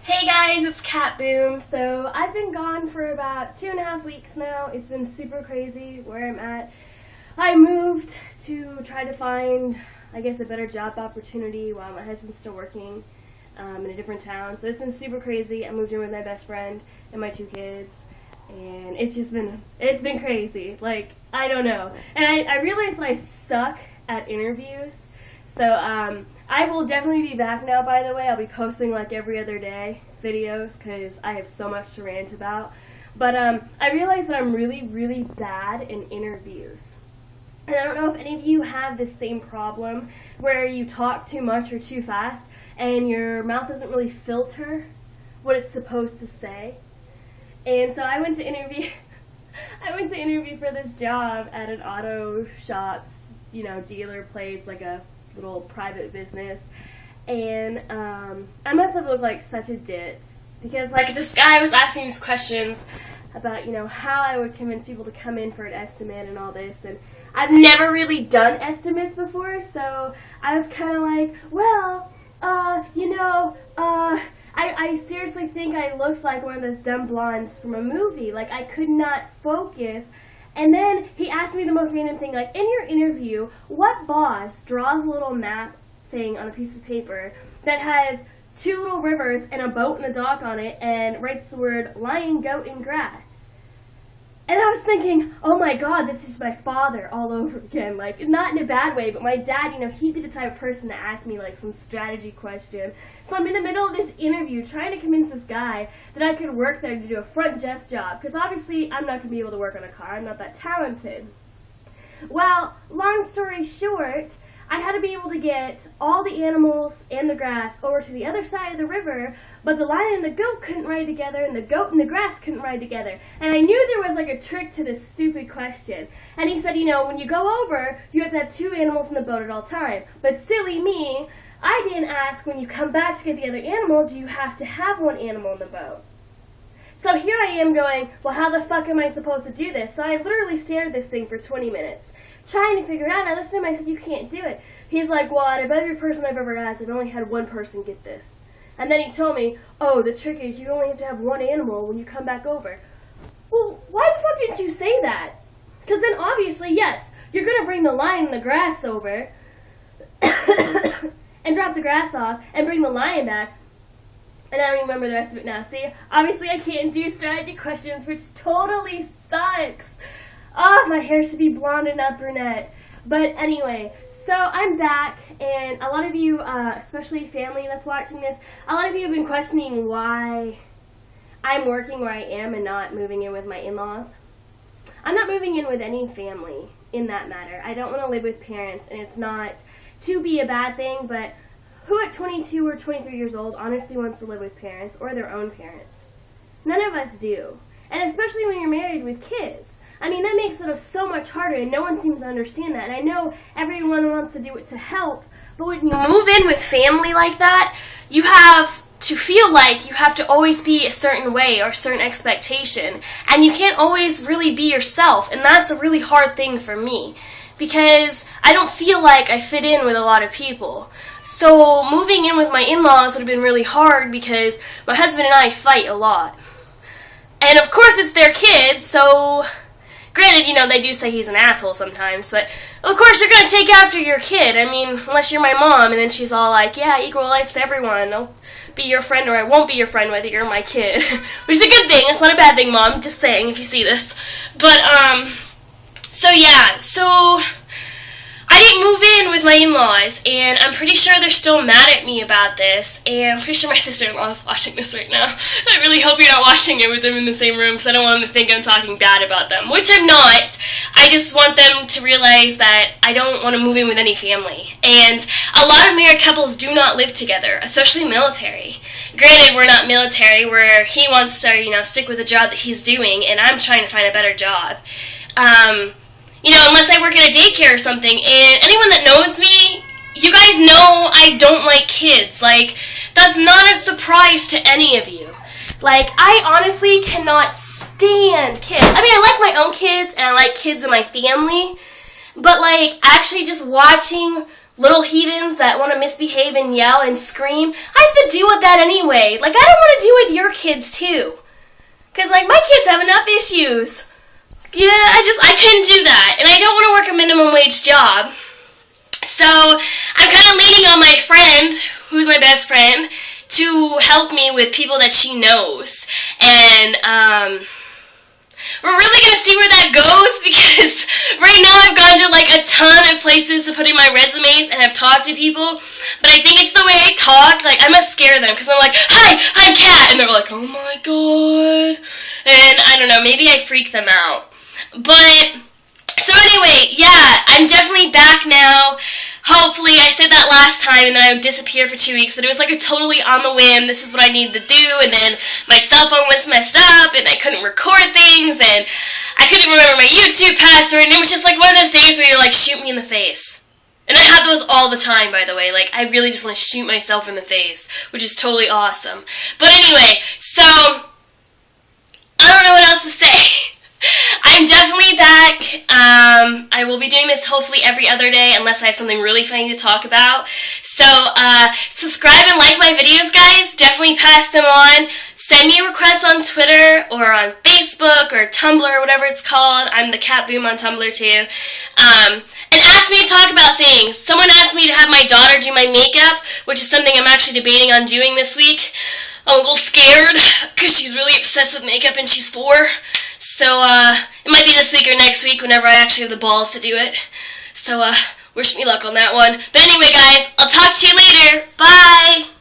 Hey guys, it's Cat Boom. So I've been gone for about 2.5 weeks now. It's been super crazy where I'm at. I moved to try to find, I guess, a better job opportunity while my husband's still working in a different town. So it's been super crazy. I moved in with my best friend and my 2 kids. And it's been crazy. Like, I don't know. And I realized that I suck at interviews. So I will definitely be back now, by the way. I'll be posting like every other day videos because I have so much to rant about. But I realized that I'm really, really bad in interviews. And I don't know if any of you have this same problem where you talk too much or too fast and your mouth doesn't really filter what it's supposed to say. And so I went to interview for this job at an auto shop's, dealer place, like a little private business. And I must have looked like such a ditz because like this guy was asking these questions about, how I would convince people to come in for an estimate and all this. And I've never really done estimates before, so I was kind of like, well, I seriously think I looked like one of those dumb blondes from a movie. Like, I could not focus. And then he asked me the most random thing, like, in your interview, what boss draws a little map thing on a piece of paper that has 2 little rivers and a boat and a dock on it and writes the word lion, goat, and grass? And I was thinking, oh my god, this is my father all over again. Like, not in a bad way, but my dad, he'd be the type of person to ask me, like, some strategy question. So I'm in the middle of this interview trying to convince this guy that I could work there to do a front desk job. Because obviously, I'm not going to be able to work on a car. I'm not that talented. Well, long story short, I had to be able to get all the animals and the grass over to the other side of the river, but the lion and the goat couldn't ride together, and the goat and the grass couldn't ride together. And I knew there was like a trick to this stupid question. And he said, when you go over, you have to have 2 animals in the boat at all time. But silly me, I didn't ask when you come back to get the other animal, do you have to have 1 animal in the boat? So here I am going, well, how the fuck am I supposed to do this? So I literally stared at this thing for 20 minutes. Trying to figure it out, and I looked at him and I said, you can't do it. He's like, well, out of every person I've ever asked, I've only had 1 person get this. And then he told me, oh, the trick is you only have to have 1 animal when you come back over. Well, why the fuck didn't you say that? Because then obviously, yes, you're going to bring the lion and the grass over and drop the grass off and bring the lion back. And I don't even remember the rest of it now. See, obviously I can't do strategy questions, which totally sucks. Oh, my hair should be blonde and not brunette. But anyway, so I'm back, and a lot of you, especially family that's watching this, a lot of you have been questioning why I'm working where I am and not moving in with my in-laws. I'm not moving in with any family in that matter. I don't want to live with parents, and it's not to be a bad thing, but who at 22 or 23 years old honestly wants to live with parents or their own parents? None of us do, and especially when you're married with kids. I mean, that makes it so much harder, and no one seems to understand that. And I know everyone wants to do it to help, but when you move in with family like that, you have to feel like you have to always be a certain way or a certain expectation, and you can't always really be yourself, and that's a really hard thing for me, because I don't feel like I fit in with a lot of people. So moving in with my in-laws would have been really hard because my husband and I fight a lot. And of course it's their kids, so granted, they do say he's an asshole sometimes, but of course you're going to take after your kid. I mean, unless you're my mom, and then she's all like, yeah, equal rights to everyone. I'll be your friend, or I won't be your friend whether you're my kid. Which is a good thing. It's not a bad thing, Mom. Just saying, if you see this. But, so I didn't move in with my in-laws, and I'm pretty sure they're still mad at me about this, and I'm pretty sure my sister-in-law is watching this right now. I really hope you're not watching it with them in the same room, because I don't want them to think I'm talking bad about them, which I'm not. I just want them to realize that I don't want to move in with any family. And a lot of married couples do not live together, especially military. Granted, we're not military, where he wants to, stick with the job that he's doing, and I'm trying to find a better job. Unless I work at a daycare or something. And anyone that knows me, you guys know I don't like kids. Like, that's not a surprise to any of you. Like, I honestly cannot stand kids. I mean, I like my own kids, and I like kids in my family. But, like, actually just watching little heathens that want to misbehave and yell and scream, I have to deal with that anyway. Like, I don't want to deal with your kids, too. Because, like, my kids have enough issues. Yeah, I couldn't do that. And I don't want to work a minimum wage job. So, I'm kind of leaning on my friend, who's my best friend, to help me with people that she knows. And, we're really going to see where that goes, because right now I've gone to like a ton of places to put in my resumes and have talked to people, but I think it's the way I talk. Like, I must scare them, because I'm like, hi, I'm Kat, and they're like, oh my god, and I don't know, maybe I freak them out. But, so anyway, yeah, I'm definitely back now. Hopefully, I said that last time, and then I would disappear for 2 weeks, but it was like a totally on the whim, this is what I needed to do, and then my cell phone was messed up, and I couldn't record things, and I couldn't remember my YouTube password, and it was just like one of those days where you're like, shoot me in the face. And I have those all the time, by the way, like, I really just want to shoot myself in the face, which is totally awesome. But anyway, so, I don't know what else to say. I'm definitely back. I will be doing this hopefully every other day unless I have something really funny to talk about. So, subscribe and like my videos, guys. Definitely pass them on. Send me a request on Twitter or on Facebook or Tumblr or whatever it's called. I'm the Kat Boom on Tumblr too. And ask me to talk about things. Someone asked me to have my daughter do my makeup, which is something I'm actually debating on doing this week. I'm a little scared because she's really obsessed with makeup and she's 4. So, it might be this week or next week whenever I actually have the balls to do it. So, wish me luck on that one. But anyway, guys, I'll talk to you later. Bye!